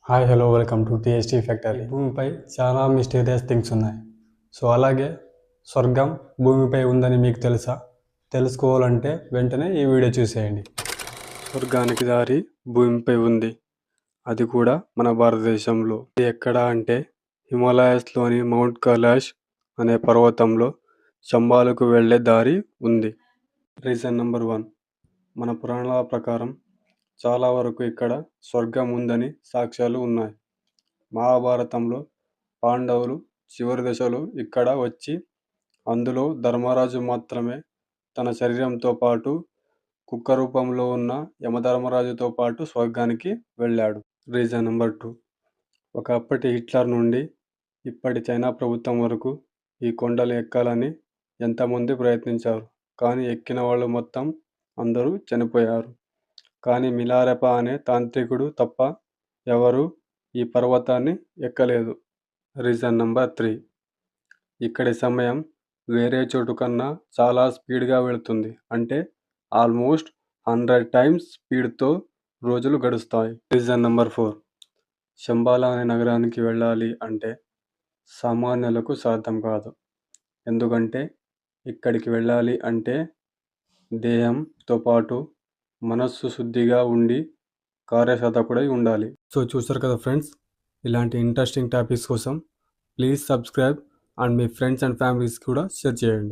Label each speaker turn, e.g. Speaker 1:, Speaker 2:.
Speaker 1: Hi hello welcome to TST factory. భూమిపై చాలా mysterious things ఉన్నాయి. సో అలాగే స్వర్గం భూమిపై ఉందని మీకు తెలుసా? తెలుసుకోవాలంటే వెంటనే ఈ వీడియో చూసేయండి. స్వర్గానికి దారి భూమిపై ఉంది, అది కూడా మన భారతదేశంలో. ఇది ఎక్కడ అంటే హిమాలయాస్లోని మౌంట్ కైలాష్ అనే పర్వతంలో శంబాలకు వెళ్ళే దారి ఉంది. రీజన్ నెంబర్ 1, మన పురాణాల ప్రకారం చాలా వరకు ఇక్కడ స్వర్గం ఉందని సాక్ష్యాలు ఉన్నాయి. మహాభారతంలో పాండవులు చివరి దశలో ఇక్కడ వచ్చి అందులో ధర్మరాజు మాత్రమే తన శరీరంతో పాటు కుక్క రూపంలో ఉన్న యమధర్మరాజుతో పాటు స్వర్గానికి వెళ్ళాడు. రీజన్ నెంబర్ 2, ఒకప్పటి హిట్లర్ నుండి ఇప్పటి చైనా ప్రభుత్వం వరకు ఈ కొండలు ఎక్కాలని ఎంతమంది ప్రయత్నించారు, కానీ ఎక్కిన వాళ్ళు మొత్తం అందరూ చనిపోయారు. కానీ మిలారెపా అనే తాంత్రికుడు తప్ప ఎవరు ఈ పర్వతాన్ని ఎక్కలేదు. రీజన్ నెంబర్ 3, ఇక్కడి సమయం వేరే చోటు కన్నా చాలా స్పీడ్గా వెళుతుంది. అంటే ఆల్మోస్ట్ 100 టైమ్స్ స్పీడ్తో రోజులు గడుస్తాయి. రీజన్ నెంబర్ 4, శంబాలా అనే నగరానికి వెళ్ళాలి అంటే సామాన్యులకు సాధ్యం కాదు. ఎందుకంటే ఇక్కడికి వెళ్ళాలి అంటే దేహంతో పాటు మనస్సు శుద్ధిగా ఉండి కార్యసాధకుడై ఉండాలి. సో చూసారు కదా ఫ్రెండ్స్, ఇలాంటి ఇంట్రెస్టింగ్ టాపిక్స్ కోసం please subscribe and me friends and families కూడా షేర్ చేయండి.